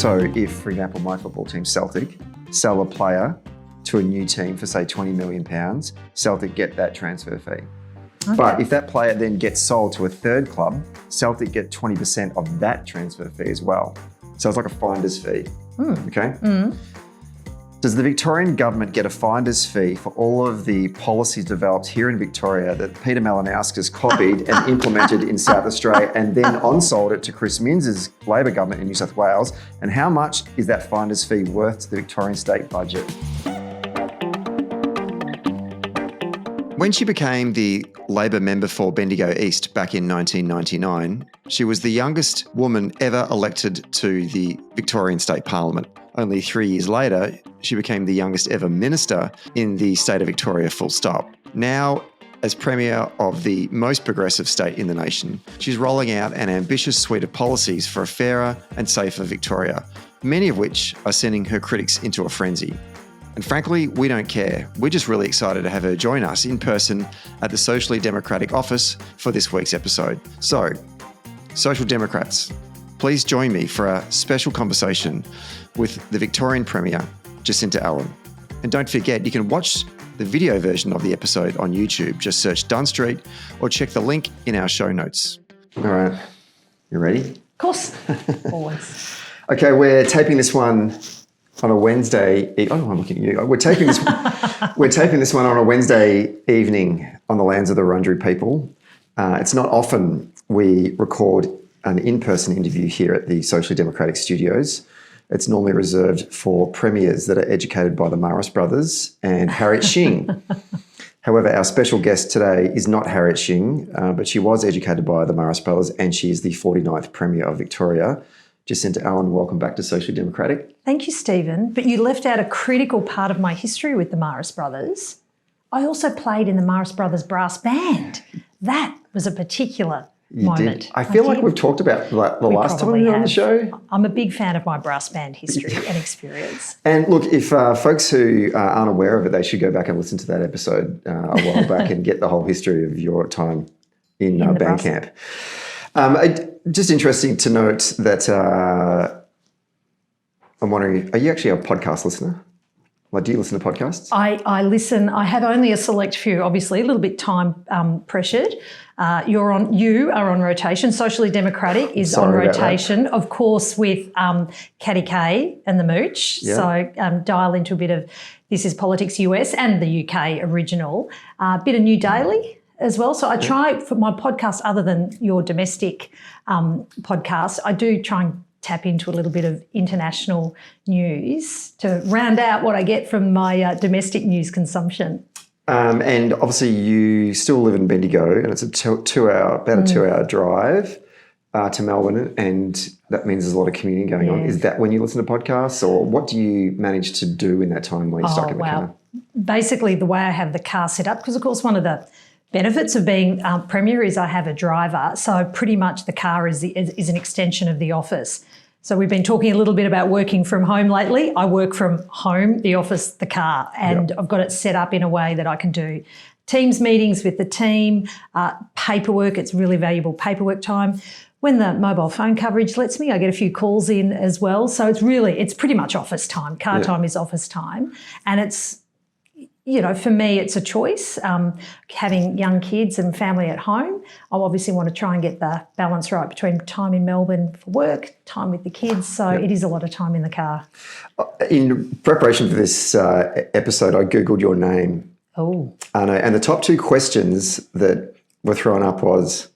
So if, for example, my football team, Celtic, sell a player to a new team for, say, £20 million, Celtic get that transfer fee. Okay. But if that player then gets sold to a third club, Celtic get 20% of that transfer fee as well. So it's like a finder's fee, okay? Does the Victorian government get a finder's fee for all of the policies developed here in Victoria that Peter Malinauskas copied and implemented in South Australia and then on-sold it to Chris Minns's Labor government in New South Wales? And how much is that finder's fee worth to the Victorian state budget? When she became the Labor member for Bendigo East back in 1999, she was the youngest woman ever elected to the Victorian State Parliament. Only 3 years later, she became the youngest ever minister in the state of Victoria, full stop. Now, as Premier of the most progressive state in the nation, she's rolling out an ambitious suite of policies for a fairer and safer Victoria, many of which are sending her critics into a frenzy. And frankly, we don't care. We're just really excited to have her join us in person at the Socially Democratic office for this week's episode. So, Social Democrats, please join me for a special conversation with the Victorian Premier, Jacinta Allan. And don't forget, you can watch the video version of the episode on YouTube. Just search Dunn Street or check the link in our show notes. All right. You ready? Of course. Always. Okay, we're taping this one on a Wednesday. I'm looking at you. We're taping this one on a Wednesday evening on the lands of the Wurundjeri people. It's not often we record an in-person interview here at the Socially Democratic Studios. It's normally reserved for premiers that are educated by the Maris brothers and Harriet Shing. However, our special guest today is not Harriet Shing, but she was educated by the Maris brothers and she is the 49th Premier of Victoria. Jacinta Allan, welcome back to Socially Democratic. Thank you, Stephen. But you left out a critical part of my history with the Maris brothers. I also played in the Maris brothers brass band. That was a particular moment. I feel like we've talked about the last time you were on the show. I'm a big fan of my brass band history and experience. And look, if folks who aren't aware of it, they should go back and listen to that episode a while back and get the whole history of your time in band camp. Just interesting to note that I'm wondering, are you actually a podcast listener? Like, do you listen to podcasts? I listen. I have only a select few, obviously, a little bit time pressured. You are on rotation. Socially Democratic is on rotation, of course, with Caddy K and the Mooch. Yeah. So dial into a bit of This Is Politics US and the UK original. A bit of New Daily as well. So I try for my podcast, other than your domestic podcast, I do try and tap into a little bit of international news to round out what I get from my domestic news consumption. And obviously you still live in Bendigo and it's a two-hour drive to Melbourne, and that means there's a lot of commuting going on. Is that when you listen to podcasts, or what do you manage to do in that time when you're stuck in the car? Basically the way I have the car set up, because of course one of the benefits of being Premier is I have a driver, so pretty much the car is an extension of the office. So we've been talking a little bit about working from home lately. I work from home, the office, the car, and I've got it set up in a way that I can do Teams meetings with the team, paperwork. It's really valuable paperwork time. When the mobile phone coverage lets me, I get a few calls in as well. So it's pretty much office time. Car time is office time, and it's, for me, it's a choice. Having young kids and family at home, I obviously want to try and get the balance right between time in Melbourne for work, time with the kids. So it is a lot of time in the car. In preparation for this episode, I Googled your name. Oh. And the top two questions that were thrown up was,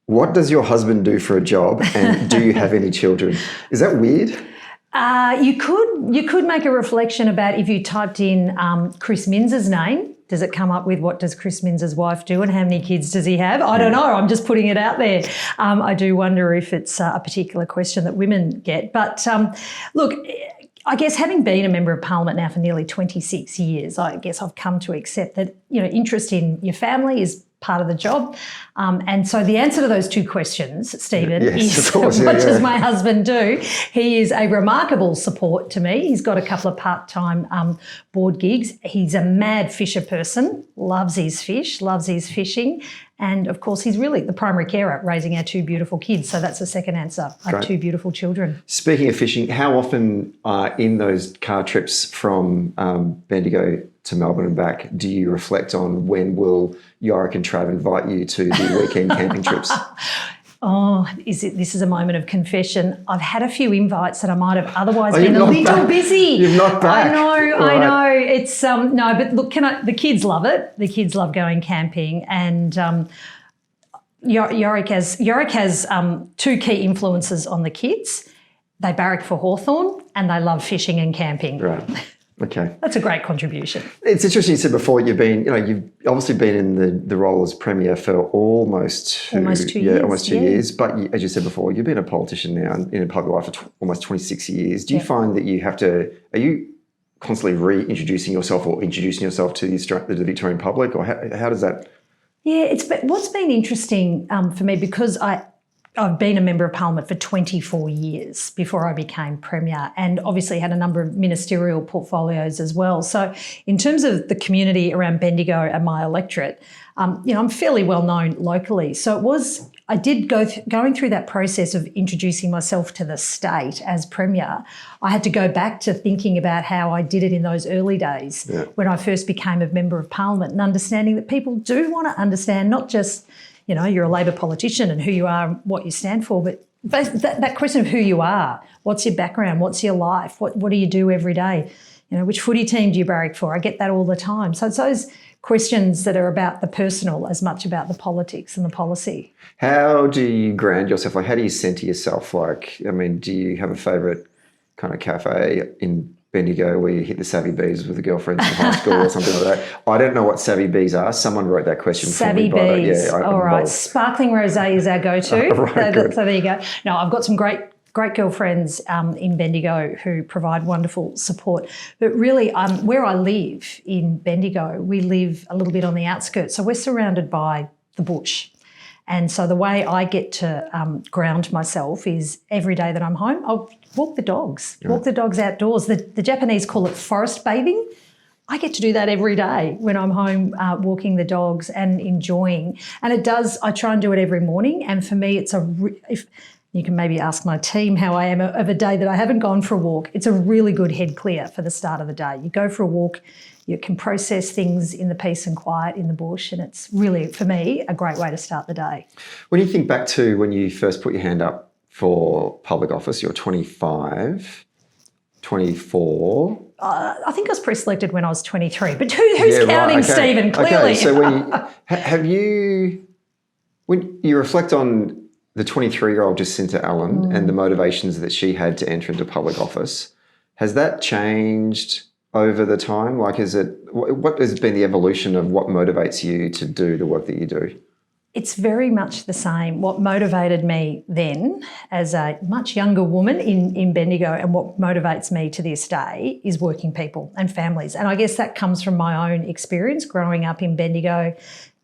what does your husband do for a job, and do you have any children? Is that weird? You could make a reflection about if you typed in Chris Minns's name, does it come up with what does Chris Minns's wife do and how many kids does he have? I don't know. I'm just putting it out there. I do wonder if it's a particular question that women get. But look, I guess having been a Member of Parliament now for nearly 26 years, I guess I've come to accept that, interest in your family is part of the job. And so the answer to those two questions, Stephen, yes, is of course, what does my husband do? He is a remarkable support to me. He's got a couple of part-time board gigs. He's a mad fisher person, loves his fish, loves his fishing. And, of course, he's really the primary carer raising our two beautiful kids. So that's the second answer. I have two beautiful children. Speaking of fishing, how often in those car trips from Bendigo to Melbourne and back do you reflect on when will Yorick and Trav invite you to the weekend camping trips? Oh, this is a moment of confession. I've had a few invites that I might have otherwise been a little busy. You're not back. I know. It's no, but look, the kids love it. The kids love going camping, and Yorick has two key influences on the kids. They barrack for Hawthorn, and they love fishing and camping. Right. Okay. That's a great contribution. It's interesting you said before you've obviously been in the role as Premier for almost 2 years. Almost 2 years. But as you said before, you've been a politician now in public life for almost 26 years. Do you find that are you constantly reintroducing yourself or introducing yourself to the Victorian public, or how does that? Yeah, what's been interesting for me, because I've been a Member of Parliament for 24 years before I became Premier, and obviously had a number of ministerial portfolios as well. So in terms of the community around Bendigo and my electorate, I'm fairly well known locally. So I did going through that process of introducing myself to the state as Premier. I had to go back to thinking about how I did it in those early days when I first became a Member of Parliament, and understanding that people do want to understand not just you're a Labor politician and who you are and what you stand for, but that question of who you are, what's your background, what's your life, what do you do every day, which footy team do you barrack for? I get that all the time. So it's those questions that are about the personal as much about the politics and the policy. How do you ground yourself? How do you centre yourself? Do you have a favourite kind of cafe in Bendigo where you hit the savvy bees with the girlfriends in high school or something like that? I don't know what savvy bees are. Someone wrote that question for me. Savvy bees. All right. Sparkling rosé is our go-to. Right, so there you go. No, I've got some great girlfriends in Bendigo who provide wonderful support. But really, where I live in Bendigo, we live a little bit on the outskirts. So we're surrounded by the bush. And so the way I get to ground myself is every day that I'm home, I'll walk the dogs outdoors. The Japanese call it forest bathing. I get to do that every day when I'm home walking the dogs and enjoying. And I try and do it every morning. And for me, if you can maybe ask my team how I am of a day that I haven't gone for a walk, it's a really good head clear for the start of the day. You go for a walk, you can process things in the peace and quiet in the bush, and it's really, for me, a great way to start the day. When you think back to when you first put your hand up for public office, you're 25, 24. I think I was pre-selected when I was 23, but who's counting, right, okay. Stephen, clearly. Okay, so when you reflect on the 23-year-old Jacinta Allan and the motivations that she had to enter into public office, has that changed over the time? What has been the evolution of what motivates you to do the work that you do? It's very much the same. What motivated me then as a much younger woman in Bendigo, and what motivates me to this day, is working people and families. And I guess that comes from my own experience growing up in Bendigo.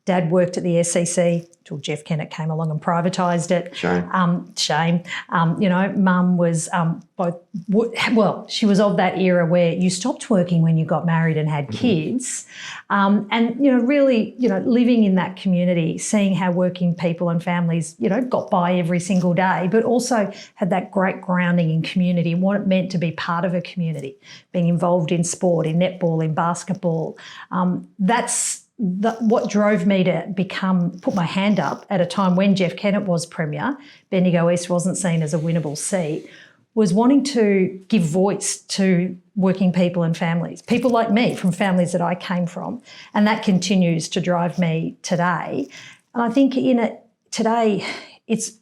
Dad worked at the SCC until Jeff Kennett came along and privatised it. Shame. Mum was she was of that era where you stopped working when you got married and had kids. Really, living in that community, seeing how working people and families, got by every single day, but also had that great grounding in community and what it meant to be part of a community, being involved in sport, in netball, in basketball. That's what drove me to put my hand up at a time when Jeff Kennett was Premier, Bendigo East wasn't seen as a winnable seat, was wanting to give voice to working people and families, people like me from families that I came from. And that continues to drive me today. And I think in it today, it's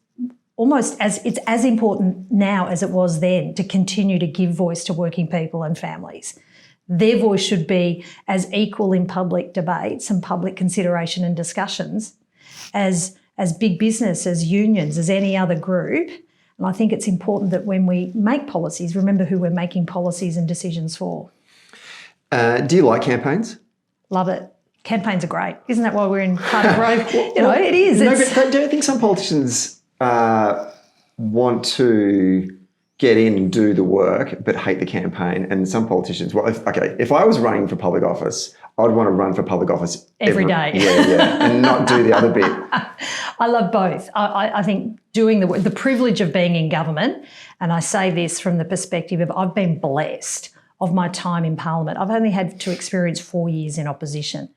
as important now as it was then to continue to give voice to working people and families. Their voice should be as equal in public debates and public consideration and discussions as big business, as unions, as any other group. And I think it's important that when we make policies, remember who we're making policies and decisions for. Do you like campaigns? Love it. Campaigns are great. Isn't that why we're in part of growth? It is. No, but don't you think some politicians want to get in and do the work but hate the campaign? And some politicians, if I was running for public office, I'd want to run for public office every day. Yeah, and not do the other bit. I love both. I think doing the privilege of being in government, and I say this from the perspective of I've been blessed of my time in Parliament. I've only had to experience 4 years in opposition.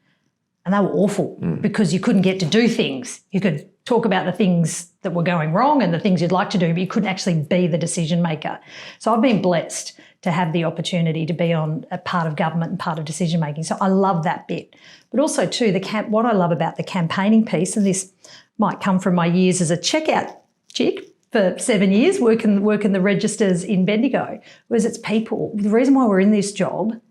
And they were awful because you couldn't get to do things. You could talk about the things that were going wrong and the things you'd like to do, but you couldn't actually be the decision maker. So I've been blessed to have the opportunity to be on a part of government and part of decision making. So I love that bit. But also too, what I love about the campaigning piece, and this might come from my years as a checkout chick for 7 years, working the registers in Bendigo, was it's people. The reason why we're in this job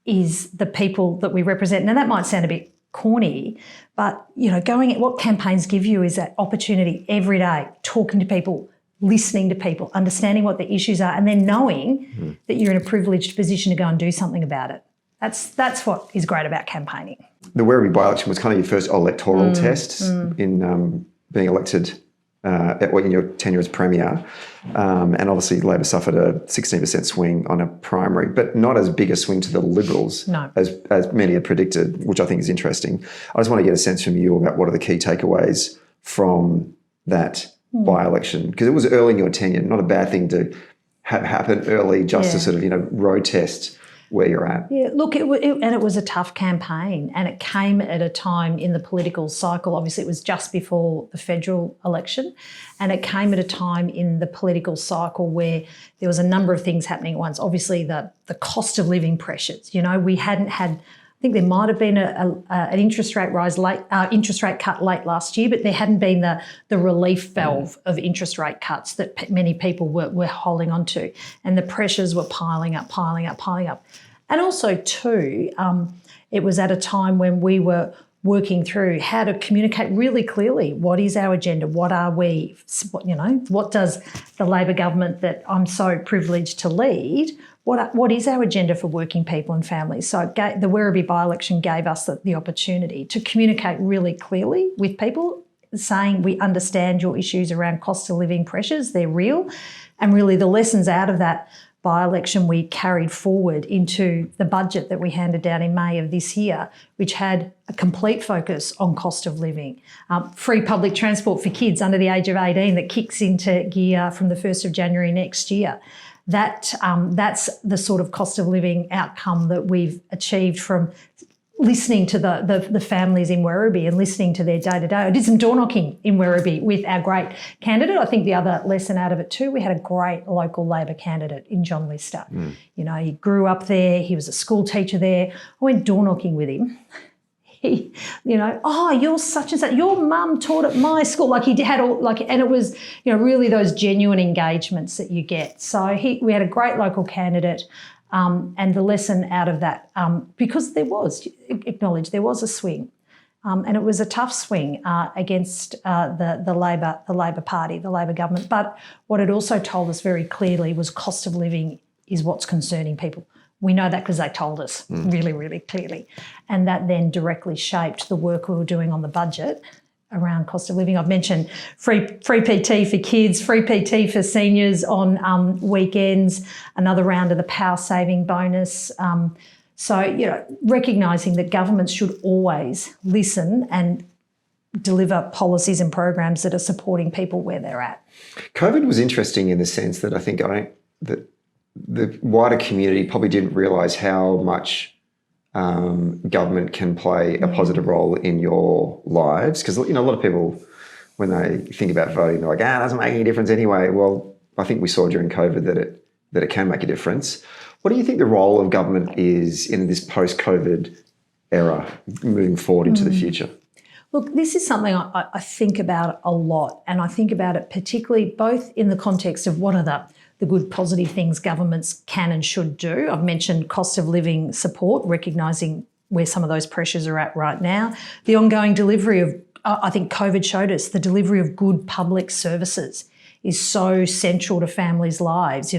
is the people that we represent. Now that might sound a bit corny, but what campaigns give you is that opportunity every day, talking to people, listening to people, understanding what the issues are, and then knowing that you're in a privileged position to go and do something about it. That's what is great about campaigning. The Werribee by-election was kind of your first electoral test in being elected in your tenure as Premier. And obviously Labor suffered a 16% swing on a primary, but not as big a swing to the Liberals as many had predicted, which I think is interesting. I just want to get a sense from you about what are the key takeaways from that by-election, because it was early in your tenure, not a bad thing to happen early just to sort of, road test where you're at. Yeah, look, it was a tough campaign, and it came at a time in the political cycle. Obviously, it was just before the federal election, and it came at a time in the political cycle where there was a number of things happening at once. Obviously, the cost of living pressures. We hadn't had. I think there might have been an interest rate cut late last year, but there hadn't been the relief valve of interest rate cuts that many people were holding on to, and the pressures were piling up. And also too, it was at a time when we were working through how to communicate really clearly what is our agenda, what are we, what does the Labor government that I'm so privileged to lead, what is our agenda for working people and families? So the Werribee by-election gave us the opportunity to communicate really clearly with people, saying we understand your issues around cost of living pressures, they're real, and really the lessons out of that by-election we carried forward into the budget that we handed down in May of this year, which had a complete focus on cost of living. Free public transport for kids under the age of 18 that kicks into gear from the 1st of January next year. That's the sort of cost of living outcome that we've achieved from listening to the families in Werribee and listening to their day-to-day. I did some door knocking in Werribee with our great candidate. I think the other lesson out of it too, we had a great local Labor candidate in John Lister. He grew up there. He was a school teacher there. I went door knocking with him. He, you're such and such. Your mum taught at my school. Like he had and it was, really those genuine engagements that you get. So we had a great local candidate. And the lesson out of that, because there was a swing, and it was a tough swing against the Labor Party, the Labor government. But what it also told us very clearly was cost of living is what's concerning people. We know that because they told us really, really clearly, and that then directly shaped the work we were doing on the budget around cost of living. I've mentioned free PT for kids, free PT for seniors on weekends, another round of the power saving bonus. So, recognising that governments should always listen and deliver policies and programs that are supporting people where they're at. COVID was interesting in the sense that I think that the wider community probably didn't realise how much government can play a positive role in your lives, because a lot of people, when they think about voting, they're like, it doesn't make any difference anyway. Well, I think we saw during COVID that it can make a difference. What do you think the role of government is in this post-COVID era, moving forward into the future? Look, this is something I think about a lot, and I think about it particularly both in the context of what are the good positive things governments can and should do. I've mentioned cost of living support, recognising where some of those pressures are at right now. The ongoing delivery of, I think COVID showed us, the delivery of good public services is so central to families' lives.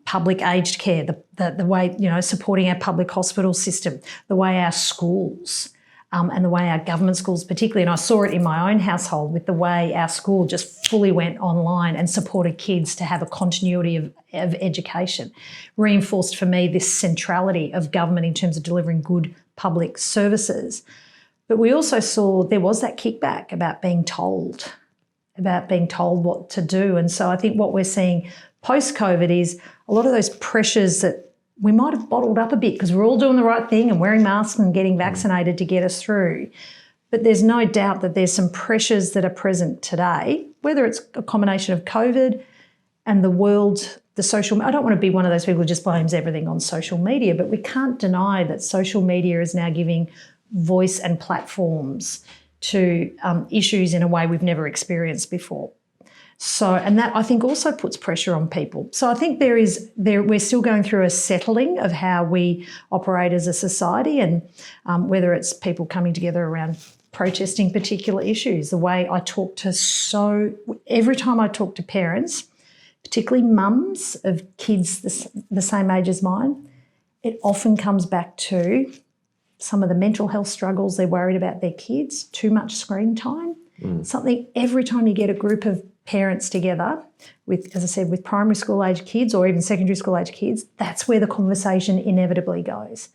public aged care, the way, supporting our public hospital system, the way our schools and the way our government schools particularly, and I saw it in my own household with the way our school just fully went online and supported kids to have a continuity of education, reinforced for me this centrality of government in terms of delivering good public services. But we also saw there was that kickback about being told what to do. And so I think what we're seeing post-COVID is a lot of those pressures that we might have bottled up a bit because we're all doing the right thing and wearing masks and getting vaccinated to get us through. But there's no doubt that there's some pressures that are present today, whether it's a combination of COVID and the world, the social. I don't want to be one of those people who just blames everything on social media, but we can't deny that social media is now giving voice and platforms to issues in a way we've never experienced before. So, and that I think also puts pressure on people. So I think we're still going through a settling of how we operate as a society, and whether it's people coming together around protesting particular issues. The way I talk every time I talk to parents, particularly mums of kids the same age as mine, it often comes back to some of the mental health struggles they're worried about their kids, too much screen time. Something every time you get a group of parents together with, as I said, with primary school age kids or even secondary school age kids, that's where the conversation inevitably goes.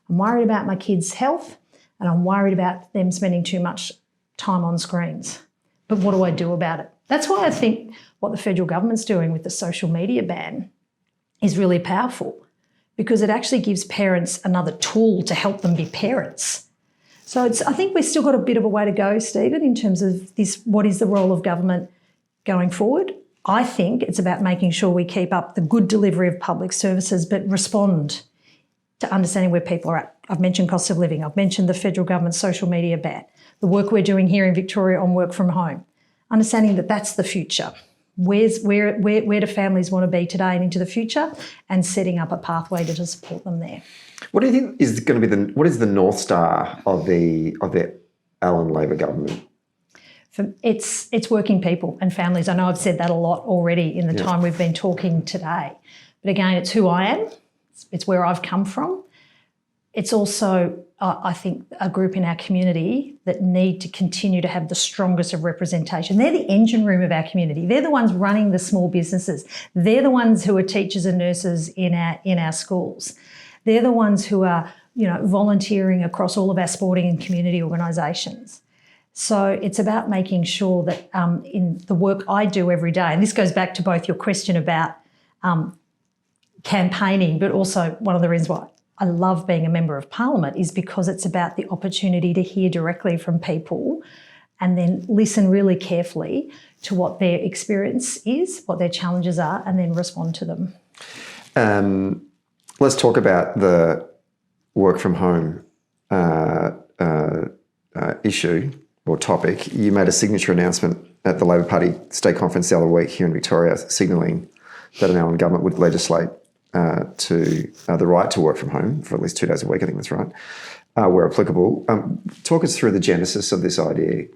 I'm worried about my kids' health and I'm worried about them spending too much time on screens. But what do I do about it? That's why I think what the federal government's doing with the social media ban is really powerful, because it actually gives parents another tool to help them be parents. So I think we've still got a bit of a way to go, Stephen, in terms of this, what is the role of government going forward. I think it's about making sure we keep up the good delivery of public services, but respond to understanding where people are at. I've mentioned cost of living. I've mentioned the federal government's social media ban, the work we're doing here in Victoria on work from home, understanding that that's the future. Where do families want to be today and into the future, and setting up a pathway to support them there. What do you think is going to be what is the North Star of the Allan Labor government? It's working people and families. I know I've said that a lot already in the time we've been talking today. But again, it's who I am. It's where I've come from. It's also, I think, a group in our community that need to continue to have the strongest of representation. They're the engine room of our community. They're the ones running the small businesses. They're the ones who are teachers and nurses in our schools. They're the ones who are, volunteering across all of our sporting and community organisations. So it's about making sure that in the work I do every day, and this goes back to both your question about campaigning, but also one of the reasons why I love being a member of Parliament is because it's about the opportunity to hear directly from people and then listen really carefully to what their experience is, what their challenges are, and then respond to them. Let's talk about the work from home issue or topic. You made a signature announcement at the Labor Party State Conference the other week here in Victoria, signalling that an Allan government would legislate to the right to work from home for at least 2 days a week, I think that's right, where applicable. Talk us through the genesis of this idea.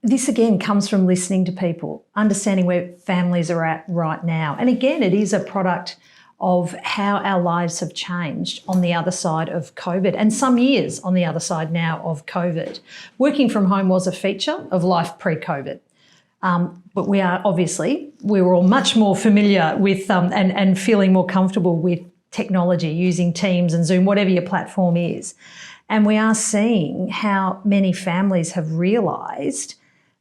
This again comes from listening to people, understanding where families are at right now. And again, it is a product of how our lives have changed on the other side of COVID, and some years on the other side now of COVID. Working from home was a feature of life pre-COVID. But we were all much more familiar with and feeling more comfortable with technology, using Teams and Zoom, whatever your platform is. And we are seeing how many families have realised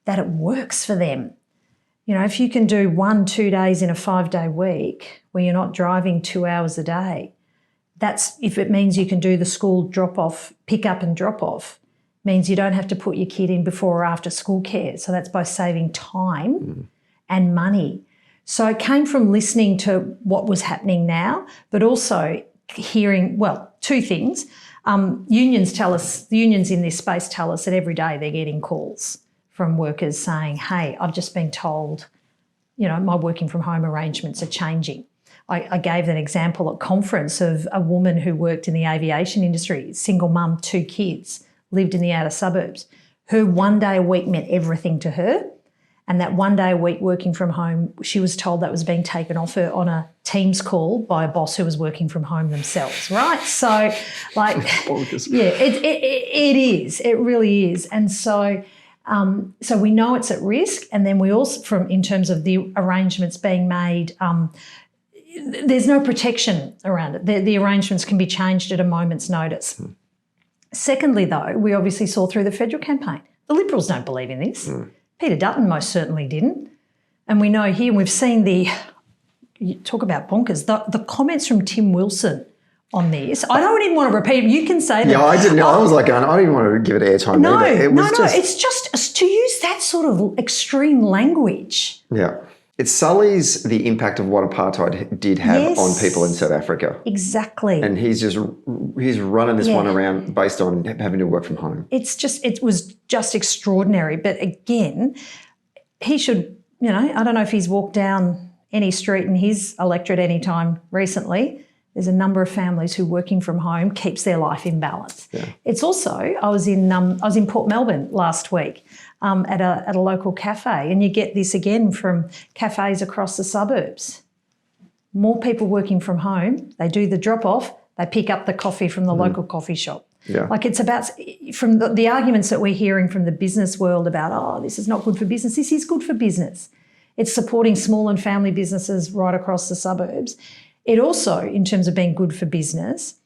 that it works for them. If you can do 1-2 days in a 5-day week where you're not driving 2 hours a day, that's if it means you can do the school drop-off, pick up and drop-off, means you don't have to put your kid in before or after school care. So that's both saving time and money. So it came from listening to what was happening now, but also hearing, two things. The unions in this space tell us that every day they're getting calls from workers saying, hey, I've just been told, my working from home arrangements are changing. I gave an example at conference of a woman who worked in the aviation industry, single mum, 2 kids, lived in the outer suburbs. Her 1 day a week meant everything to her. And that one day a week working from home, she was told that was being taken off her on a Teams call by a boss who was working from home themselves, right? So, like, yeah, it is. It really is. And so we know it's at risk. And then we also, in terms of the arrangements being made, there's no protection around it. The arrangements can be changed at a moment's notice. Secondly, though, we obviously saw through the federal campaign, the Liberals don't believe in this. Peter Dutton most certainly didn't. And we know here, we've seen you talk about bonkers, the comments from Tim Wilson on this. I don't even want to repeat them. You can say them. Yeah, I didn't know. I was like, I don't even want to give it airtime. No, it's just to use that sort of extreme language. Yeah. It sullies the impact of what apartheid did have on people in South Africa. Exactly. And he's running this one around based on having to work from home. It was just extraordinary. But again, he should, I don't know if he's walked down any street in his electorate anytime recently. There's a number of families who working from home keeps their life in balance. Yeah. It's also, I was in Port Melbourne last week. At a local cafe, and you get this again from cafes across the suburbs. More people working from home, they do the drop-off, they pick up the coffee from the local coffee shop. Yeah. Like it's about, from the arguments that we're hearing from the business world about, this is not good for business, this is good for business. It's supporting small and family businesses right across the suburbs. It also, in terms of being good for business,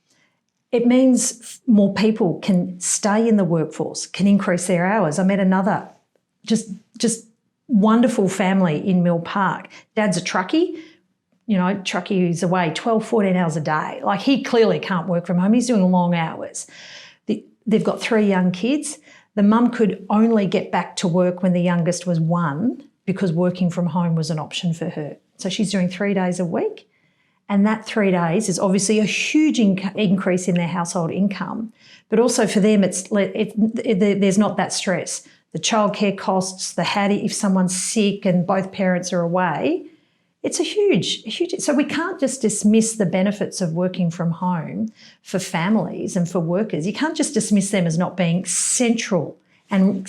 it means more people can stay in the workforce, can increase their hours. I met another just wonderful family in Mill Park. Dad's a truckie. Truckie is away 12, 14 hours a day. Like he clearly can't work from home. He's doing long hours. They've got 3 young kids. The mum could only get back to work when the youngest was 1 because working from home was an option for her. So she's doing 3 days a week. And that 3 days is obviously a huge increase in their household income. But also for them, there's not that stress. The childcare costs, if someone's sick and both parents are away, it's a huge. So we can't just dismiss the benefits of working from home for families and for workers. You can't just dismiss them as not being central and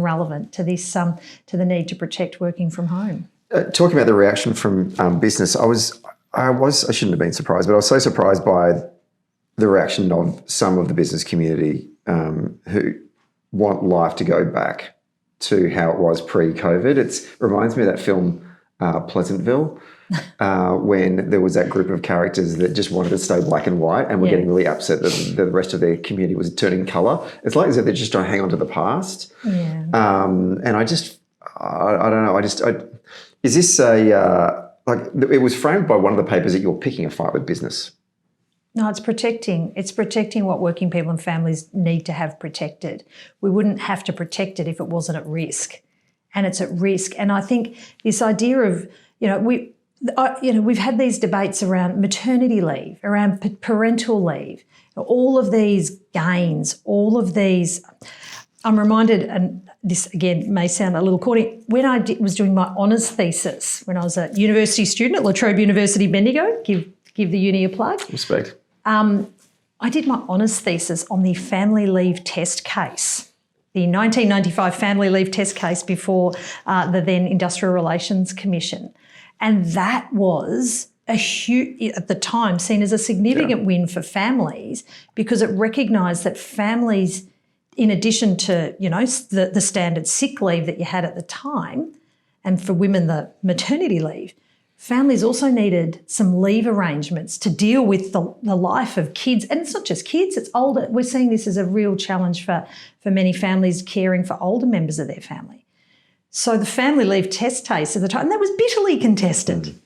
relevant to this, to the need to protect working from home. Talking about the reaction from business, I shouldn't have been surprised, but I was so surprised by the reaction of some of the business community who want life to go back to how it was pre-COVID. It reminds me of that film Pleasantville when there was that group of characters that just wanted to stay black and white and were getting really upset that the rest of their community was turning colour. It's like as if they're just trying to hang on to the past. Yeah. And I don't know. Is this it was framed by one of the papers that you're picking a fight with business. No, it's protecting. It's protecting what working people and families need to have protected. We wouldn't have to protect it if it wasn't at risk, and it's at risk. And I think this idea of we've had these debates around maternity leave, around parental leave, all of these gains, all of these. I'm reminded, and this again may sound a little corny, when I was doing my honours thesis, when I was a university student at La Trobe University, Bendigo, give the uni a plug. Respect. I did my honours thesis on the family leave test case, the 1995 family leave test case before the then Industrial Relations Commission. And that was a huge, at the time, seen as a significant win for families because it recognised that families, in addition to, the standard sick leave that you had at the time, and for women, the maternity leave, families also needed some leave arrangements to deal with the life of kids. And it's not just kids, it's older. We're seeing this as a real challenge for many families caring for older members of their family. So the family leave test case at the time, and that was bitterly contested.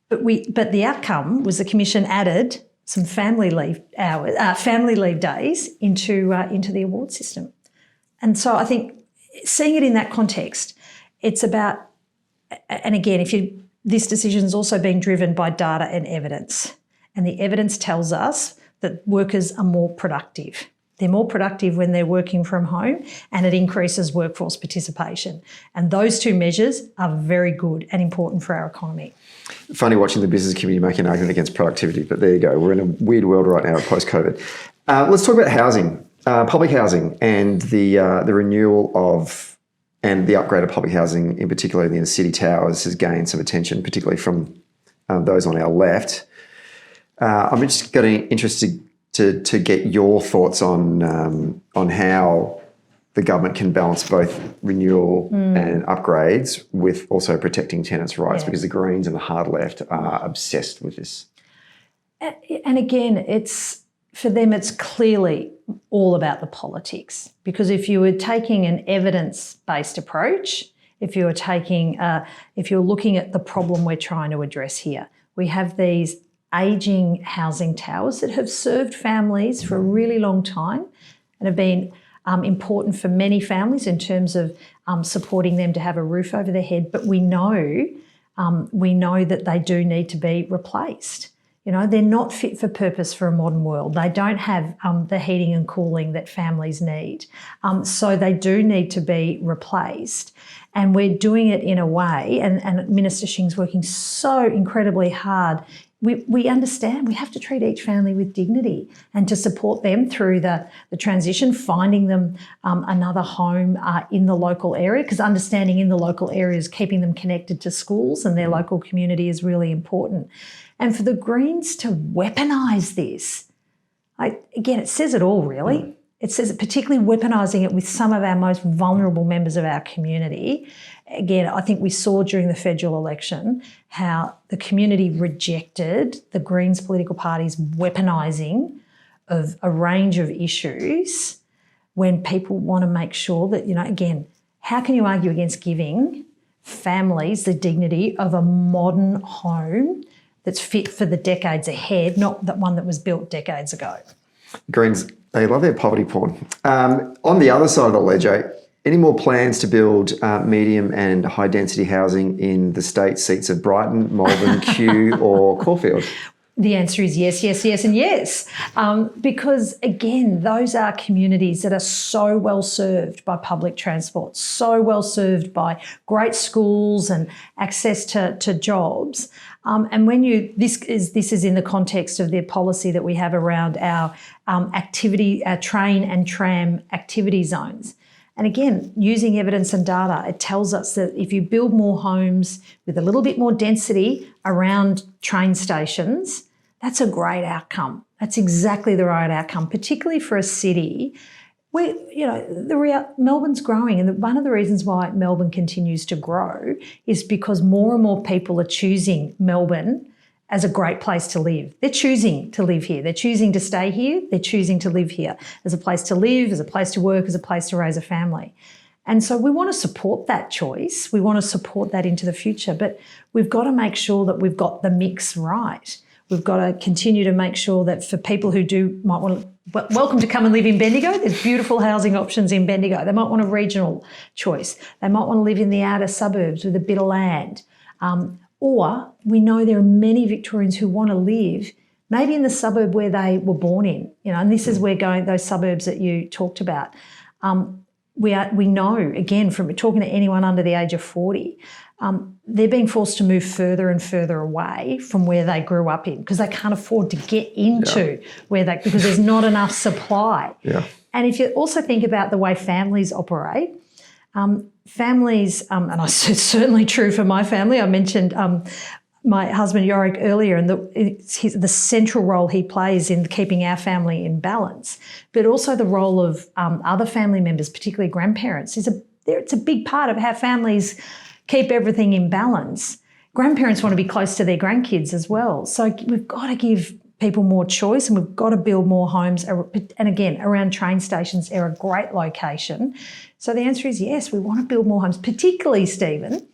But the outcome was the Commission added some family leave days into the award system. And so I think seeing it in that context, it's about, and again, this decision is also being driven by data and evidence. And the evidence tells us that workers are more productive. They're more productive when they're working from home, and it increases workforce participation. And those two measures are very good and important for our economy. Funny watching the business community make an argument against productivity, but there you go. We're in a weird world right now post-COVID. Let's talk about housing, public housing, and the renewal of and the upgrade of public housing, in particular in the inner city towers, has gained some attention, particularly from those on our left. I'm just interested to get your thoughts on how the government can balance both renewal and upgrades with also protecting tenants' rights, because the Greens and the hard left are obsessed with this. And again, for them, it's clearly all about the politics, because if you were taking an evidence-based approach, if you're looking at the problem we're trying to address here, we have these ageing housing towers that have served families for a really long time and have been important for many families in terms of supporting them to have a roof over their head. But we know that they do need to be replaced. You know, they're not fit for purpose for a modern world. They don't have the heating and cooling that families need. So they do need to be replaced. And we're doing it in a way, and Minister Shing's working so incredibly hard. We understand we have to treat each family with dignity and to support them through the transition, finding them another home in the local area, because understanding in the local areas, keeping them connected to schools and their local community is really important. And for the Greens to weaponise this, again, it says it all, really. It says it, particularly weaponising it with some of our most vulnerable members of our community. Again, I think we saw during the federal election how the community rejected the Greens political party's weaponising of a range of issues when people want to make sure that, again, how can you argue against giving families the dignity of a modern home that's fit for the decades ahead, not that one that was built decades ago? Greens, they love their poverty porn. On the other side of the ledger, any more plans to build medium and high density housing in the state seats of Brighton, Malvern, Kew or Caulfield? The answer is yes, yes, yes and yes. Because again, those are communities that are so well served by public transport, so well served by great schools and access to jobs. And when this is in the context of the policy that we have around our our train and tram activity zones. And again, using evidence and data, it tells us that if you build more homes with a little bit more density around train stations, that's a great outcome. That's exactly the right outcome, particularly for a city where, Melbourne's growing. And one of the reasons why Melbourne continues to grow is because more and more people are choosing Melbourne as a great place to live. They're choosing to live here. They're choosing to stay here. They're choosing to live here as a place to live, as a place to work, as a place to raise a family. And so we want to support that choice. We want to support that into the future, but we've got to make sure that we've got the mix right. We've got to continue to make sure that for people who might want to, welcome to come and live in Bendigo. There's beautiful housing options in Bendigo. They might want a regional choice. They might want to live in the outer suburbs with a bit of land. Or we know there are many Victorians who want to live maybe in the suburb where they were born in, and this is where those suburbs that you talked about. We know, again, from talking to anyone under the age of 40, they're being forced to move further and further away from where they grew up in because they can't afford to get into because there's not enough supply. Yeah. And if you also think about the way families operate, families, and it's certainly true for my family. I mentioned my husband Yorick earlier, and the central role he plays in keeping our family in balance, but also the role of other family members, particularly grandparents, it's a big part of how families keep everything in balance. Grandparents want to be close to their grandkids as well. So we've got to give people more choice and we've got to build more homes. And again, around train stations, they're a great location. So the answer is yes, we want to build more homes, particularly, Stephen,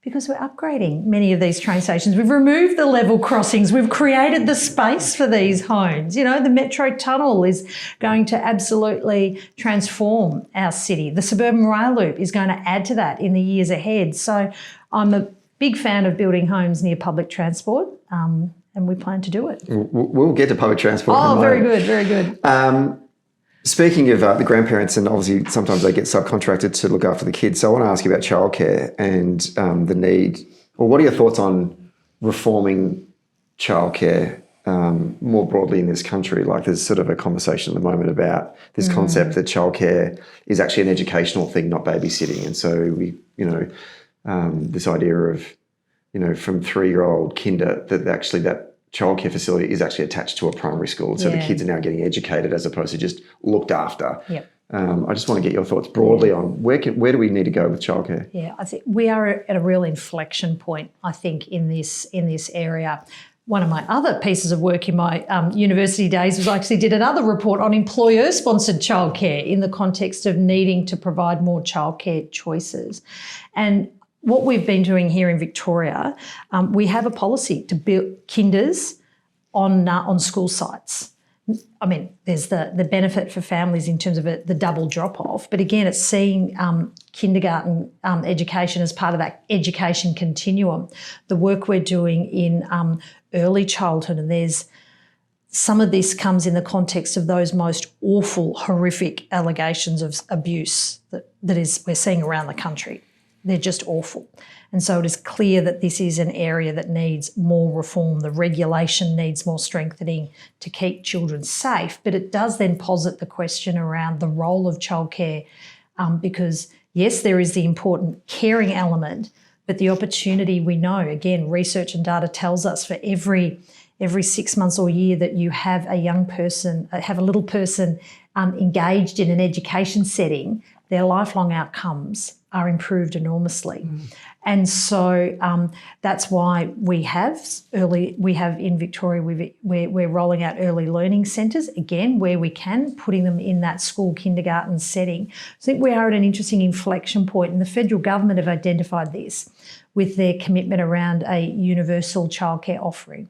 because we're upgrading many of these train stations. We've removed the level crossings. We've created the space for these homes. The Metro Tunnel is going to absolutely transform our city. The Suburban Rail Loop is going to add to that in the years ahead. So I'm a big fan of building homes near public transport, and we plan to do it. We'll get to public transport. Oh, very good, very good. Speaking of the grandparents, and obviously sometimes they get subcontracted to look after the kids, so I want to ask you about childcare and the need, or what are your thoughts on reforming childcare more broadly in this country. Like there's sort of a conversation at the moment about this concept that childcare is actually an educational thing, not babysitting. And so this idea of, from 3-year-old kinder, that childcare facility is actually attached to a primary school. So the kids are now getting educated as opposed to just looked after. Yep. I just want to get your thoughts broadly on where do we need to go with childcare? Yeah, I think we are at a real inflection point, I think, in this area. One of my other pieces of work in my university days was I actually did another report on employer-sponsored childcare in the context of needing to provide more childcare choices. And what we've been doing here in Victoria, we have a policy to build kinders on school sites. I mean, there's the benefit for families in terms of the double drop-off, but again, it's seeing kindergarten education as part of that education continuum. The work we're doing in early childhood, and there's some of this comes in the context of those most awful, horrific allegations of abuse that we're seeing around the country. They're just awful. And so it is clear that this is an area that needs more reform. The regulation needs more strengthening to keep children safe. But it does then posit the question around the role of childcare because, yes, there is the important caring element, but the opportunity we know, again, research and data tells us for every 6 months or year that you have a young person, have a little person engaged in an education setting, their lifelong outcomes are improved enormously. And so that's why we have in Victoria, we're rolling out early learning centres, again, where we can, putting them in that school kindergarten setting. I think we are at an interesting inflection point, and the federal government have identified this with their commitment around a universal childcare offering.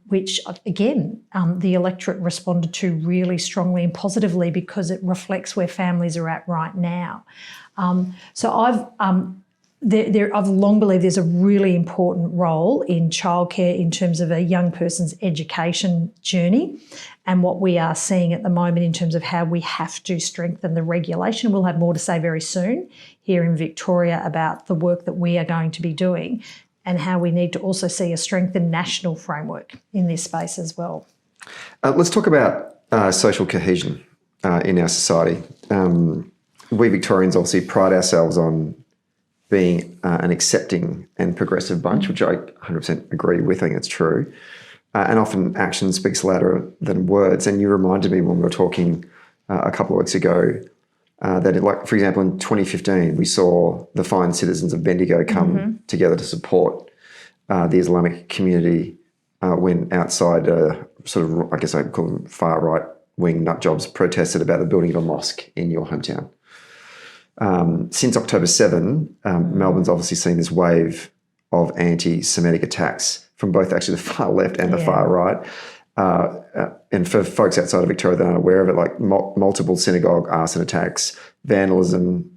Which, again, the electorate responded to really strongly and positively because it reflects where families are at right now. So I've long believed there's a really important role in childcare in terms of a young person's education journey, and what we are seeing at the moment in terms of how we have to strengthen the regulation. We'll have more to say very soon here in Victoria about the work that we are going to be doing and how we need to also see a strengthened national framework in this space as well. Let's talk about social cohesion in our society. We Victorians obviously pride ourselves on being an accepting and progressive bunch, which I 100% agree with. I think it's true. And often action speaks louder than words. And you reminded me when we were talking a couple of weeks ago that, for example, in 2015, we saw the fine citizens of Bendigo come together to support the Islamic community when outside sort of, I guess I'd call them far-right wing nutjobs protested about the building of a mosque in your hometown. Since October 7, Melbourne's obviously seen this wave of anti-Semitic attacks from both actually the far left and the far right. And for folks outside of Victoria that aren't aware of it, like multiple synagogue arson attacks, vandalism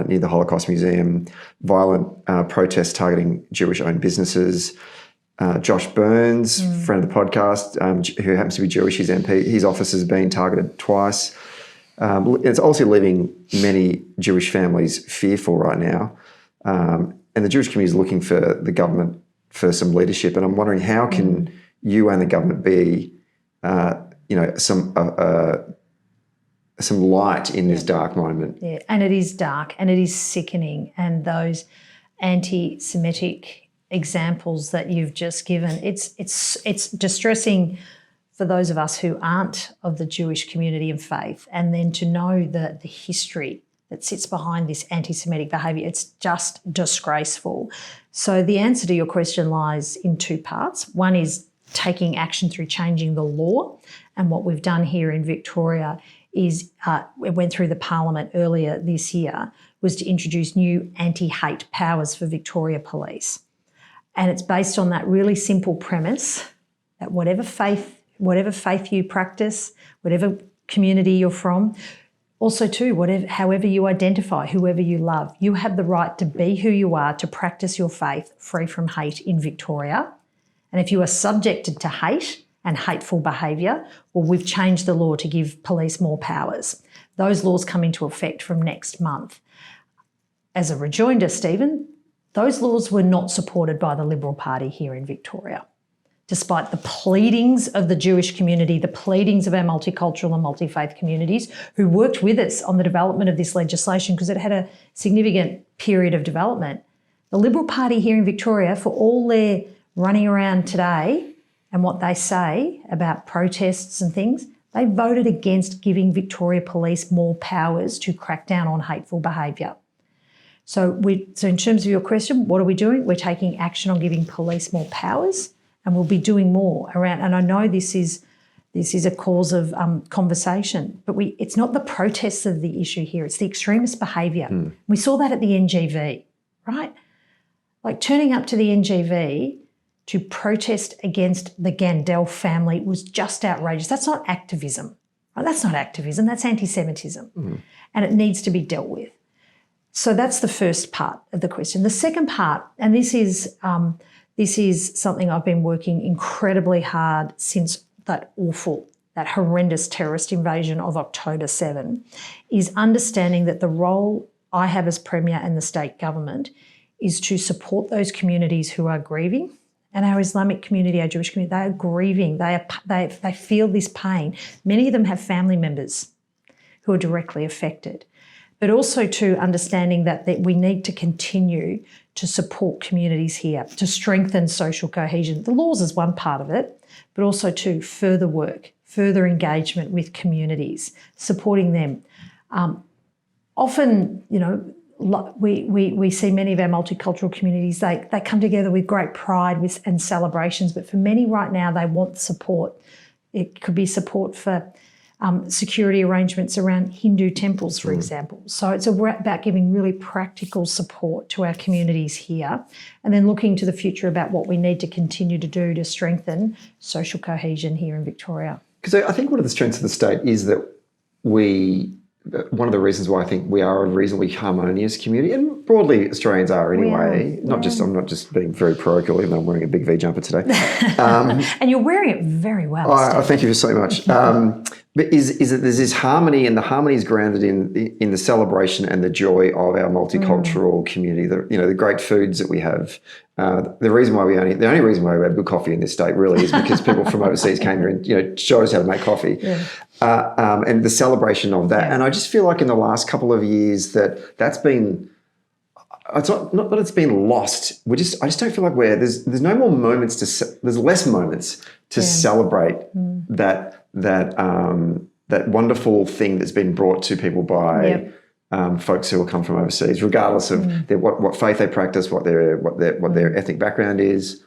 near the Holocaust Museum, violent protests targeting Jewish-owned businesses. Josh Burns, friend of the podcast, who happens to be Jewish, his MP, his office has been targeted twice. It's also leaving many Jewish families fearful right now. And the Jewish community is looking for the government for some leadership. And I'm wondering, how can you and the government be, some light in this dark moment? Yeah, and it is dark and it is sickening. And those anti-Semitic examples that you've just given, it's distressing for those of us who aren't of the Jewish community and faith, and then to know the history that sits behind this anti-Semitic behaviour, it's just disgraceful. So the answer to your question lies in two parts. One is taking action through changing the law, and what we've done here in Victoria is, it went through the Parliament earlier this year, was to introduce new anti-hate powers for Victoria Police. And it's based on that really simple premise that whatever faith you practice, whatever community you're from, also too, however you identify, whoever you love, you have the right to be who you are, to practice your faith free from hate in Victoria. And if you are subjected to hate and hateful behaviour, well, we've changed the law to give police more powers. Those laws come into effect from next month. As a rejoinder, Stephen, those laws were not supported by the Liberal Party here in Victoria. despite the pleadings of the Jewish community, the pleadings of our multicultural and multi-faith communities who worked with us on the development of this legislation because it had a significant period of development. The Liberal Party here in Victoria, for all their running around today and what they say about protests and things, they voted against giving Victoria Police more powers to crack down on hateful behaviour. So in terms of your question, what are we doing? We're taking action on giving police more powers, and we'll be doing more around. And I know this is a cause of conversation, but it's not the protests of the issue here. It's the extremist behaviour. We saw that at the NGV, right? Like turning up to the NGV to protest against the Gandel family was just outrageous. That's not activism. Right? That's not activism. That's anti-Semitism, and it needs to be dealt with. So that's the first part of the question. The second part, and this is something I've been working incredibly hard since that horrendous terrorist invasion of October 7, is understanding that the role I have as Premier and the state government is to support those communities who are grieving. And our Islamic community, our Jewish community, they are grieving. They feel this pain. Many of them have family members who are directly affected. But also to understanding that we need to continue to support communities here, to strengthen social cohesion. The laws is one part of it, but also to further work, further engagement with communities, supporting them. Often, we see many of our multicultural communities, they come together with great pride and celebrations, but for many right now, they want support. It could be support for security arrangements around Hindu temples, for example. So it's about giving really practical support to our communities here, and then looking to the future about what we need to continue to do to strengthen social cohesion here in Victoria. Because I think one of the strengths of the state is that one of the reasons why I think we are a reasonably harmonious community, and broadly Australians are anyway. I'm not just being very parochial, even though I'm wearing a big V jumper today. And you're wearing it very well. Thank you so much. But is that there's this harmony, and the harmony is grounded in the celebration and the joy of our multicultural community. The great foods that we have. The only reason why we have good coffee in this state really is because people from overseas came here and showed us how to make coffee. Yeah. And the celebration of that. Yeah. And I just feel like in the last couple of years that's been, it's not that it's been lost. I just don't feel like there's no more moments there's less moments to celebrate that wonderful thing that's been brought to people by folks who will come from overseas, regardless of what faith they practice, what their ethnic background is.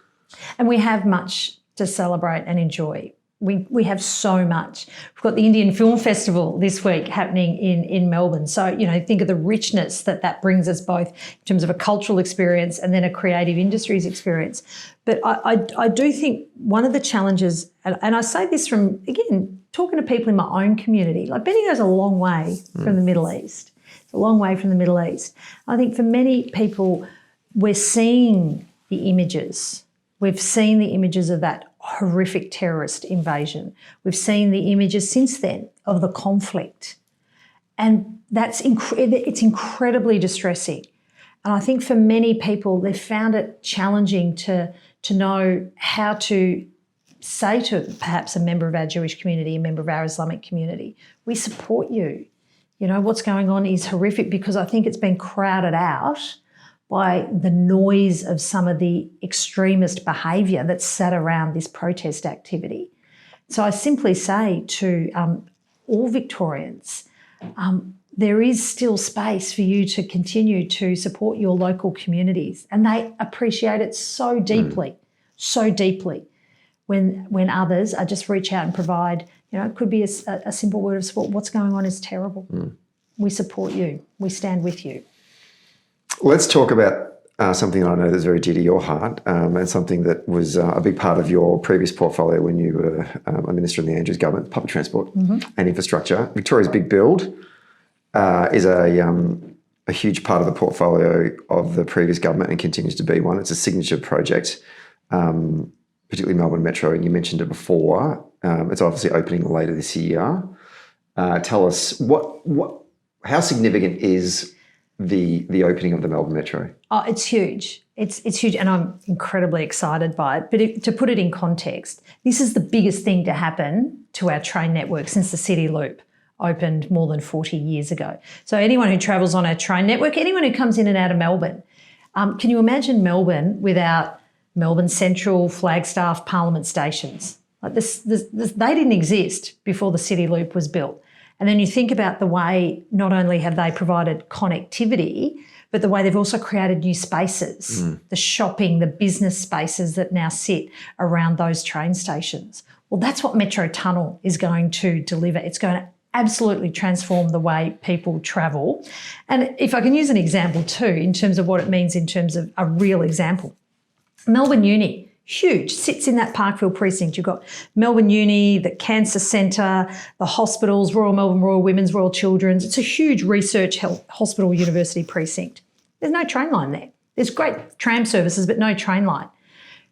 And we have much to celebrate and enjoy. We have so much. We've got the Indian Film Festival this week happening in Melbourne. So, think of the richness that brings us both in terms of a cultural experience and then a creative industries experience. But I do think one of the challenges, and I say this from, again, talking to people in my own community, like Bendigo's a long way from the Middle East. It's a long way from the Middle East. I think for many people, we're seeing the images. We've seen the images of that horrific terrorist invasion. We've seen the images since then of the conflict. And it's incredibly distressing. And I think for many people, they've found it challenging to know how to say to perhaps a member of our Jewish community, a member of our Islamic community, we support you. What's going on is horrific, because I think it's been crowded out by the noise of some of the extremist behaviour that's sat around this protest activity. So I simply say to all Victorians, there is still space for you to continue to support your local communities, and they appreciate it so deeply when others just reach out and provide, it could be a simple word of support. What's going on is terrible. We support you. We stand with you. Let's talk about something that I know that's very dear to your heart, and something that was a big part of your previous portfolio when you were a minister in the Andrews government, public transport and infrastructure. Victoria's Big Build is a huge part of the portfolio of the previous government and continues to be one. It's a signature project, particularly Melbourne Metro, and you mentioned it before. It's obviously opening later this year. Tell us how significant is the opening of the Melbourne Metro? Oh, it's huge. It's huge, and I'm incredibly excited by it. But to put it in context, this is the biggest thing to happen to our train network since the City Loop opened more than 40 years ago. So anyone who travels on our train network, anyone who comes in and out of Melbourne, can you imagine Melbourne without Melbourne Central, Flagstaff, Parliament stations? Like they didn't exist before the City Loop was built. And then you think about the way not only have they provided connectivity, but the way they've also created new spaces, the shopping, the business spaces that now sit around those train stations. Well, that's what Metro Tunnel is going to deliver. It's going to absolutely transform the way people travel. And if I can use an example too, in terms of what it means in terms of a real example. Melbourne Uni, huge, sits in that Parkville precinct. You've got Melbourne Uni, the Cancer Centre, the hospitals, Royal Melbourne, Royal Women's, Royal Children's. It's a huge research hospital university precinct. There's no train line there. There's great tram services, but no train line.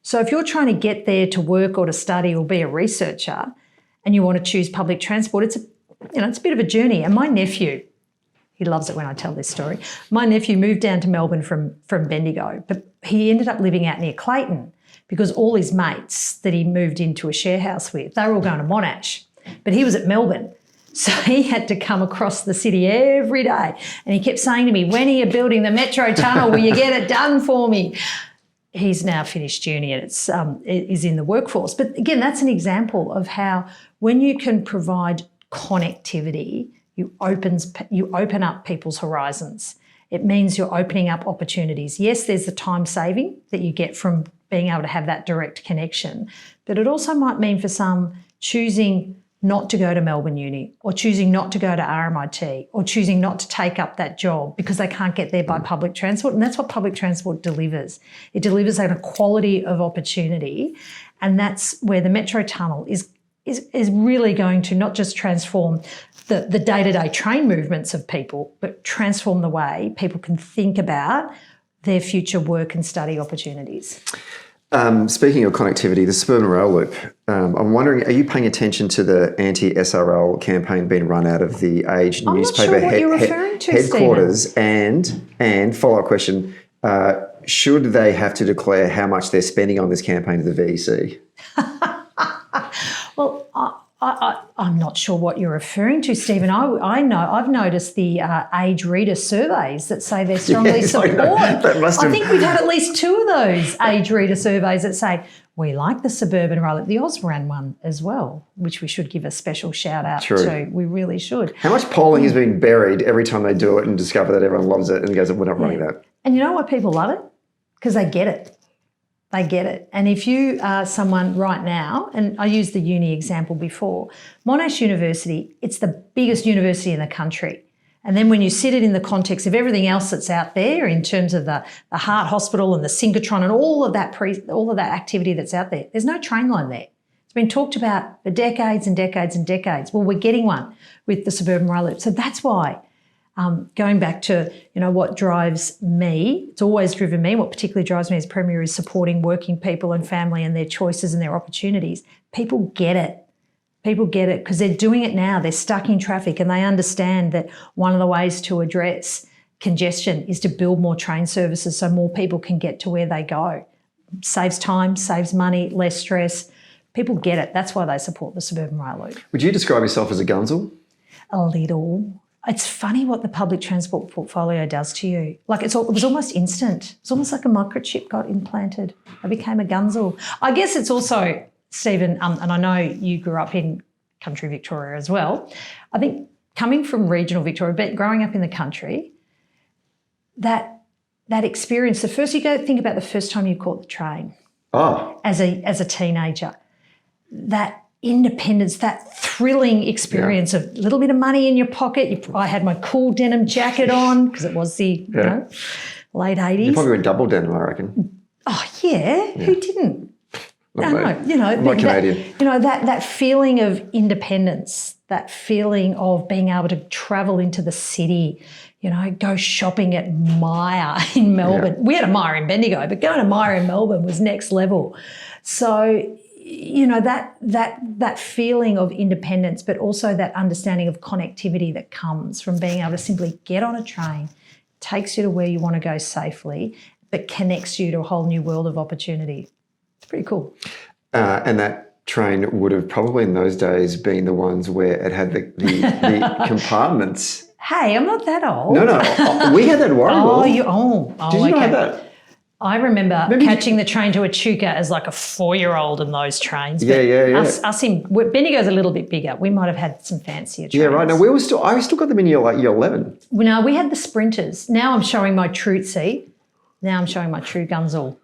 So if you're trying to get there to work or to study or be a researcher and you want to choose public transport, it's a bit of a journey. And my nephew, he loves it when I tell this story. My nephew moved down to Melbourne from Bendigo, but he ended up living out near Clayton because all his mates that he moved into a share house with, they were all going to Monash, but he was at Melbourne. So he had to come across the city every day. And he kept saying to me, when are you building the Metro Tunnel? Will you get it done for me? He's now finished uni and is in the workforce. But again, that's an example of how when you can provide connectivity, you open up people's horizons. It means you're opening up opportunities. Yes, there's the time saving that you get from being able to have that direct connection, but it also might mean for some choosing not to go to Melbourne Uni or choosing not to go to RMIT or choosing not to take up that job because they can't get there by public transport. And that's what public transport delivers. It delivers an equality of opportunity, and that's where the Metro Tunnel is really going to not just transform the day-to-day train movements of people, but transform the way people can think about their future work and study opportunities. Speaking of connectivity, the Suburban Rail Loop, I'm wondering, are you paying attention to the anti-SRL campaign being run out of the Age newspaper headquarters? And follow-up question, should they have to declare how much they're spending on this campaign to the VEC? Well, I'm not sure what you're referring to, Stephen. I know I've noticed the Age reader surveys that say they strongly support. I think we've had at least 2 of those Age reader surveys that say we like the Suburban Rail Loop. The Oz ran one as well, which we should give a special shout out to. We really should. How much polling has been buried every time they do it and discover that everyone loves it and goes, we're not running that? And you know why people love it? Because they get it. They get it. And if you are someone right now, and I used the uni example before, Monash University, it's the biggest university in the country. And then when you sit it in the context of everything else that's out there in terms of the Heart Hospital and the synchrotron and all of that activity that's out there, there's no train line there. It's been talked about for decades and decades and decades. Well, we're getting one with the Suburban Rail Loop. So that's why. Going back to, what drives me, it's always driven me, what particularly drives me as Premier is supporting working people and family and their choices and their opportunities. People get it. People get it because they're doing it now. They're stuck in traffic and they understand that one of the ways to address congestion is to build more train services so more people can get to where they go. Saves time, saves money, less stress. People get it. That's why they support the Suburban Rail Loop. Would you describe yourself as a gunzel? A little. It's funny what the public transport portfolio does to you. Like it was almost instant. It's almost like a microchip got implanted. I became a gunzel. I guess it's also, Stephen, and I know you grew up in country Victoria as well. I think coming from regional Victoria, but growing up in the country, that experience, you go think about the first time you caught the train. Oh. As a teenager. That independence, that thrilling experience of a little bit of money in your pocket. I had my cool denim jacket on because it was the late 80s. You probably went double denim, I reckon. Oh, yeah. Who didn't? I'm not Canadian. That feeling of independence, that feeling of being able to travel into the city, go shopping at Myer in Melbourne. Yeah. We had a Myer in Bendigo, but going to Myer in Melbourne was next level. So, that feeling of independence, but also that understanding of connectivity that comes from being able to simply get on a train, takes you to where you want to go safely, that connects you to a whole new world of opportunity. It's pretty cool. And that train would have probably in those days been the ones where it had the compartments. Hey, I'm not that old. No, we had that at Warragul. Did you okay. Know that? I remember catching the train to Echuca as like a 4-year-old in those trains. Yeah. Us in Bendigo's a little bit bigger. We might have had some fancier trains. Yeah, right. No, I still got them in year 11. Well, no, we had the sprinters. Now I'm showing my true Gunzel.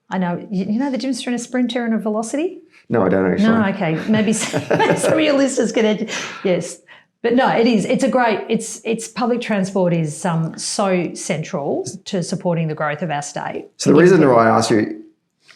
I know. You know the difference between a sprinter and a velocity? No, I don't actually. No, okay. Maybe some of your listeners can. Yes. But no, it is. It's a great. It's public transport is so central to supporting the growth of our state. So the reason why I asked you,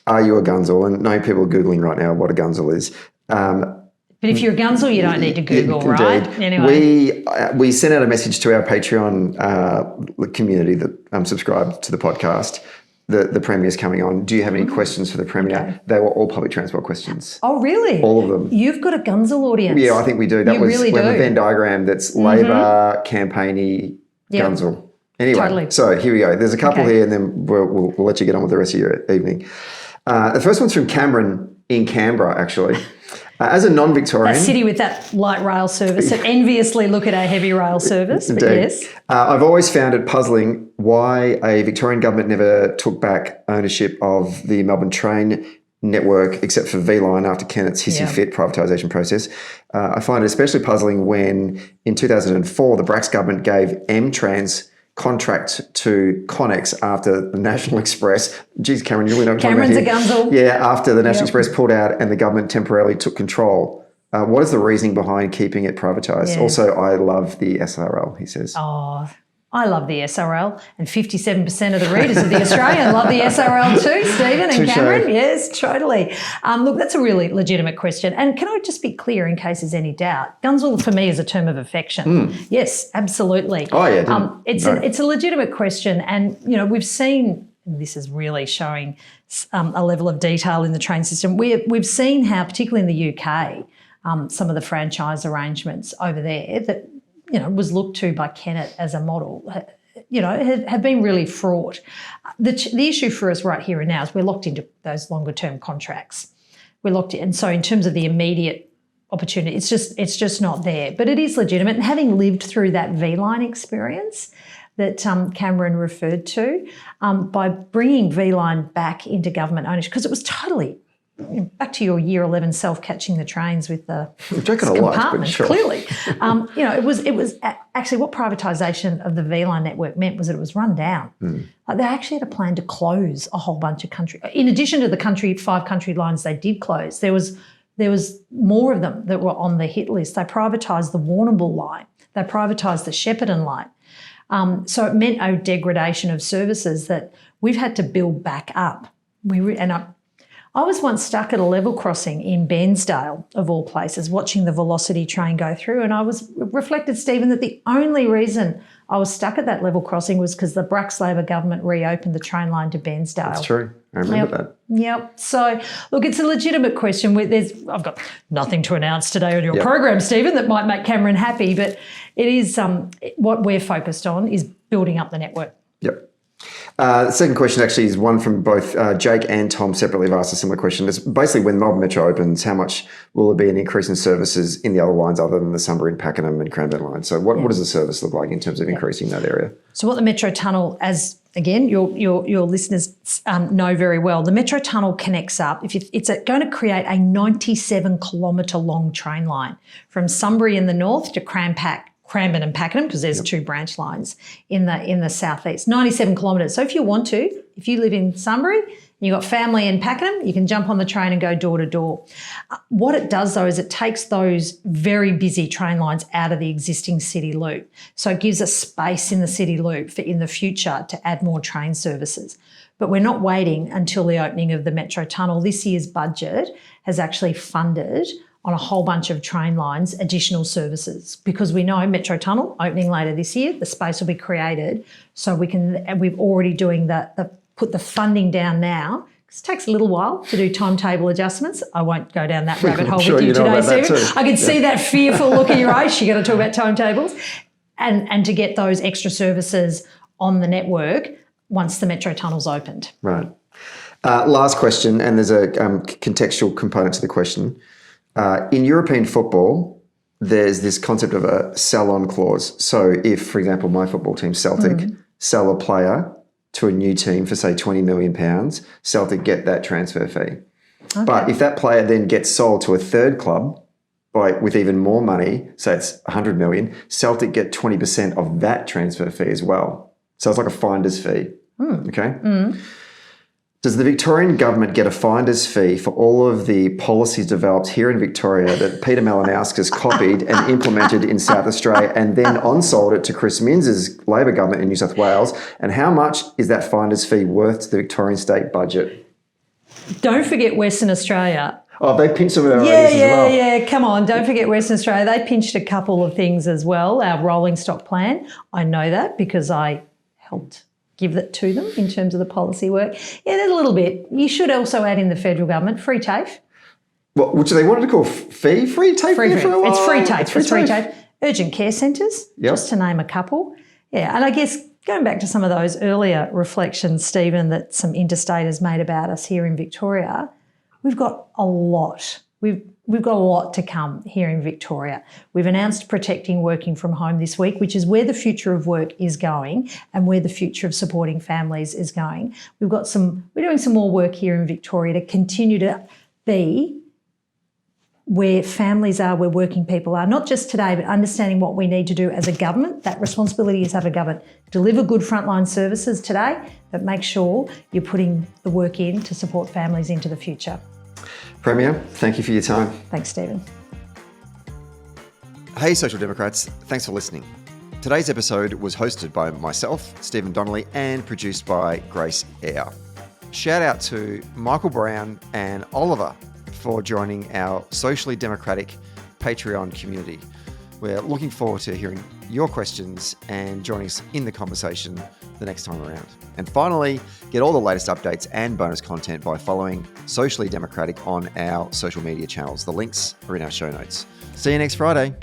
are you a Gunzel? And no people are googling right now what a Gunzel is. But if you're a Gunzel, you don't need to Google, right? Anyway, we sent out a message to our Patreon community that subscribe to the podcast. The Premier's coming on. Do you have any questions for the Premier? Okay. They were all public transport questions. Oh, really? All of them. You've got a Gunzel audience. Yeah, I think we do. We have a Venn diagram that's Labor, campaigny, Gunzel. Anyway, totally. So here we go. There's a couple here and then we'll let you get on with the rest of your evening. The first one's from Cameron in Canberra, actually. As a non-Victorian... That city with that light rail service that enviously look at our heavy rail service. But yes. I've always found it puzzling why a Victorian government never took back ownership of the Melbourne train network except for V-Line after Kennett's hissy fit privatisation process. I find it especially puzzling when in 2004 the Bracks government gave M-Trans contract to Connex after the National Express. Geez, Cameron, you really know what I'm talking about here. Cameron's a Gunzel. Yeah, after the National Express pulled out and the government temporarily took control. What is the reasoning behind keeping it privatised? Yeah. Also, I love the SRL, he says. Oh, I love the SRL, and 57% of the readers of The Australian love the SRL too, Stephen and Cameron. Yes, totally. Look, that's a really legitimate question. And can I just be clear in case there's any doubt? Gunzel for me is a term of affection. Yes, absolutely. Oh, yeah. It's a legitimate question. And, you know, we've seen, and this is really showing a level of detail in the train system, we've seen how, particularly in the UK, some of the franchise arrangements over there that, you know, was looked to by Kennett as a model, you know, have been really fraught. The issue for us right here and now is we're locked into those longer term contracts. We're locked in. And so in terms of the immediate opportunity, it's just not there. But it is legitimate. And having lived through that V-Line experience that Cameron referred to, by bringing V-Line back into government ownership, because it was totally... Back to your year 11 self-catching the trains with the compartments, clearly. You know, it was actually what privatisation of the V-Line network meant was that it was run down. Like they actually had a plan to close a whole bunch of country. In addition to the 5 country lines they did close, there was more of them that were on the hit list. They privatised the Warrnambool line. They privatised the Shepparton line. So it meant a degradation of services that we've had to build back up. I was once stuck at a level crossing in Bairnsdale, of all places, watching the Velocity train go through, and I reflected, Stephen, that the only reason I was stuck at that level crossing was because the Bracks Labor government reopened the train line to Bairnsdale. That's true. I remember that. Yep. So, look, it's a legitimate question. I've got nothing to announce today on your program, Stephen, that might make Cameron happy, but it is what we're focused on is building up the network. Yep. The second question actually is one from both Jake and Tom separately have asked a similar question. It's basically when Melbourne Metro opens, how much will there be an increase in services in the other lines other than the Sunbury, Pakenham and Cranbourne lines? So what does the service look like in terms of increasing that area? So what the Metro Tunnel, as again your listeners know very well, the Metro Tunnel connects up. It's going to create a 97-kilometre long train line from Sunbury in the north to Cranbourne and Pakenham, because there's 2 branch lines in the southeast, 97 kilometres. So if you live in Sunbury and you've got family in Pakenham, you can jump on the train and go door to door. What it does though is it takes those very busy train lines out of the existing city loop. So it gives us space in the city loop in the future to add more train services. But we're not waiting until the opening of the Metro Tunnel. This year's budget has actually funded on a whole bunch of train lines, additional services, because we know Metro Tunnel opening later this year, the space will be created. So we're already doing put the funding down now. It takes a little while to do timetable adjustments. I won't go down that rabbit hole with you today, Stephen. I can see that fearful look in your eyes. You're going to talk about timetables. And to get those extra services on the network once the metro tunnel's opened. Right. Last question, and there's a contextual component to the question. In European football, there's this concept of a sell-on clause. So if, for example, my football team, Celtic, sell a player to a new team for, say, £20 million, Celtic get that transfer fee. Okay. But if that player then gets sold to a third club with even more money, say it's 100 million, Celtic get 20% of that transfer fee as well. So it's like a finder's fee. Okay? Does the Victorian government get a finder's fee for all of the policies developed here in Victoria that Peter Malinauskas copied and implemented in South Australia and then on-sold it to Chris Minns's Labor government in New South Wales? And how much is that finder's fee worth to the Victorian state budget? Don't forget Western Australia. Oh, they pinched some of our ideas as well. Yeah. Come on, don't forget Western Australia. They pinched a couple of things as well, our rolling stock plan. I know that because I helped give that to them in terms of the policy work. Yeah, there's a little bit. You should also add in the federal government, free TAFE. What, which they wanted to call free TAFE? It's free TAFE. Urgent care centres, just to name a couple. Yeah, and I guess going back to some of those earlier reflections, Stephen, that some interstaters made about us here in Victoria, we've got a lot. We've got a lot to come here in Victoria. We've announced protecting working from home this week, which is where the future of work is going and where the future of supporting families is going. We're doing some more work here in Victoria to continue to be where families are, where working people are, not just today, but understanding what we need to do as a government. That responsibility is of a government. Deliver good frontline services today, but make sure you're putting the work in to support families into the future. Premier, thank you for your time. Thanks, Stephen. Hey, Social Democrats. Thanks for listening. Today's episode was hosted by myself, Stephen Donnelly, and produced by Grace Eyre. Shout out to Michael Brown and Oliver for joining our socially democratic Patreon community. We're looking forward to hearing your questions and joining us in the conversation the next time around. And finally, get all the latest updates and bonus content by following Socially Democratic on our social media channels. The links are in our show notes. See you next Friday.